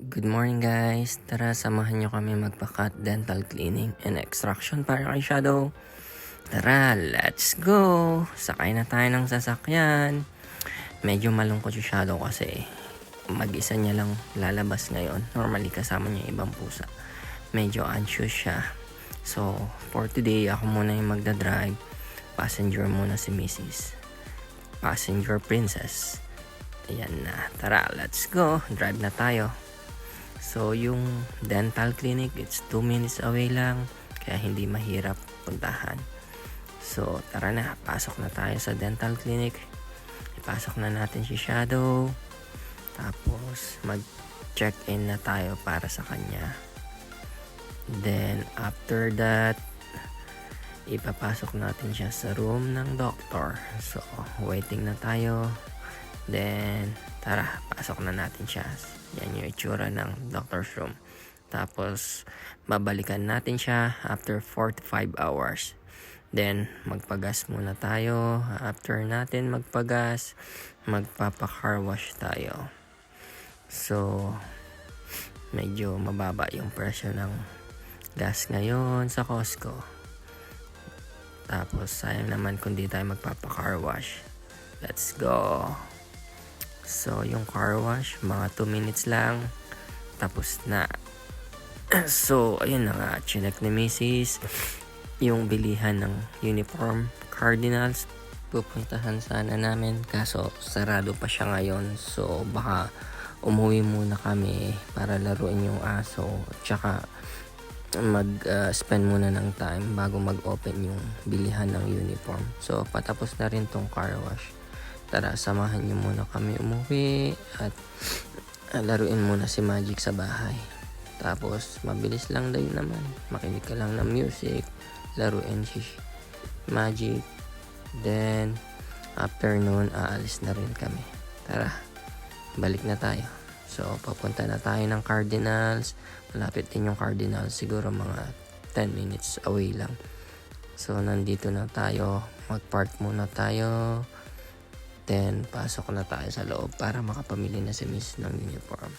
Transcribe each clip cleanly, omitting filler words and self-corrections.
Good morning guys! Tara, samahan nyo kami magpa-cut, dental cleaning, and extraction para kay Shadow. Tara, let's go! Sakay na tayo ng sasakyan. Medyo malungkot si Shadow kasi mag-isa niya lang lalabas ngayon. Normally kasama niya ibang pusa. Medyo anxious siya. So, for today, ako muna yung magdadrive. Passenger muna si Mrs. Passenger Princess. Ayan na. Tara, let's go! Drive na tayo. So, yung dental clinic, it's 2 minutes away lang. Kaya hindi mahirap puntahan. So, tara na. Pasok na tayo sa dental clinic. Ipasok na natin si Shadow. Tapos, mag-check-in na tayo para sa kanya. Then, after that, ipapasok natin siya sa room ng doctor. So, waiting na tayo. Then, tara, pasok na natin siya. Yan yung itsura ng doctor's room. Tapos, babalikan natin siya after 4 to 5 hours. Then, magpagas muna tayo. After natin magpagas, magpapa-car wash tayo. So, medyo mababa yung presyo ng gas ngayon sa Costco. Tapos, sayang naman kung di tayo magpapa-car wash. Let's go! So, yung car wash, mga 2 minutes lang. Tapos na. So, ayun na nga. Chinek ni Mrs. yung bilihan ng uniform Cardinals. Pupuntahan sana namin. Kaso, sarado pa siya ngayon. So, baka umuwi muna kami para laruin yung aso. Tsaka, mag-spend muna ng time bago mag-open yung bilihan ng uniform. So, patapos na rin tong car wash. Tara, samahan niyo muna kami umuwi at laruin muna si Magic sa bahay. Tapos, mabilis lang din naman. Makinig ka lang ng music, laruin si Magic. Then, after noon, aalis na rin kami. Tara, balik na tayo. So, papunta na tayo ng Cardinals. Malapit din yung Cardinals. Siguro mga 10 minutes away lang. So, nandito na tayo. Mag-park muna tayo. Then, pasok na tayo sa loob para makapamili na si Miss ng uniform.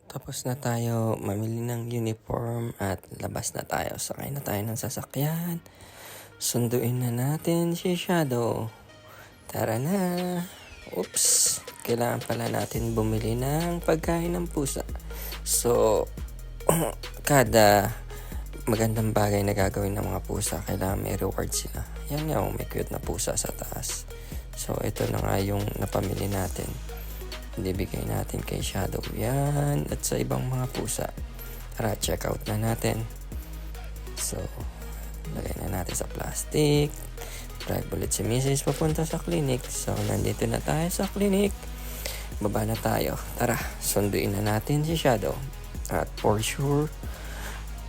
Tapos na tayo mamili ng uniform at labas na tayo. Sakay na tayo ng sasakyan. Sunduin na natin si Shadow. Tara na. Oops. Kailangan pala natin bumili ng pagkain ng pusa. So, kada magandang bagay na gagawin ng mga pusa, kailangan may reward sila. Yan nga, may cute na pusa sa taas. So, ito na nga yung napamili natin. Ibigay natin kay Shadow yan at sa ibang mga pusa. Tara, check out na natin. So, lagay na natin sa plastic. Drive ulit si Mrs. papunta sa clinic. So, nandito na tayo sa clinic. Baba na tayo. Tara, sunduin na natin si Shadow. At for sure,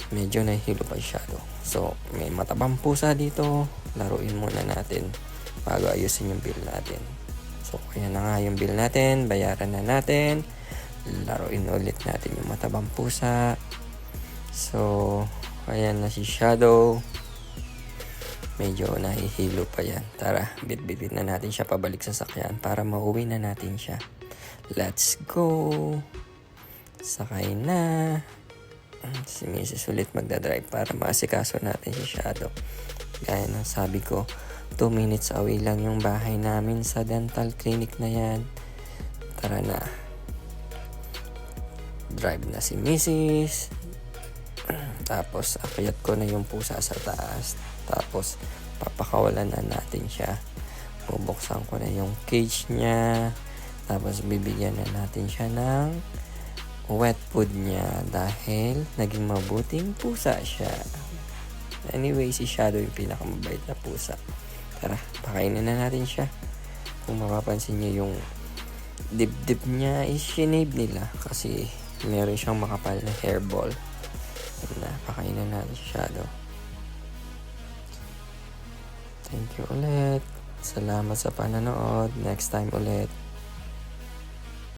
medyo nahihilo pa si Shadow. So, may matabang pusa dito. Laruin muna natin bago ayusin yung bill natin. So, ayan na nga yung bill natin. Bayaran na natin. Laruin ulit natin yung matabang pusa. So, ayan na si Shadow. Medyo nahihilo pa yan. Tara, bitbitin na natin siya pabalik sa sakyan para mauwi na natin siya. Let's go! Sakay na. Si Mrs. ulit magdadrive para maasikaso natin si Shadow. Gaya ng sabi ko, 2 minutes away lang yung bahay namin sa dental clinic na yan. Tara na. Drive na si Mrs. Tapos, akyat ko na yung pusa sa taas. Tapos, papakawalan na natin siya. Bubuksan ko na yung cage niya. Tapos, bibigyan na natin siya ng wet food niya dahil naging mabuting pusa siya. Anyway, si Shadow yung pinakamabait na pusa. Tara, pakainin na natin siya. Kung mapapansin nyo yung dibdib niya is shinave nila kasi meron siyang makapal na hairball. Pakainin natin si Shadow. Thank you ulit. Salamat sa panonood. Next time ulit.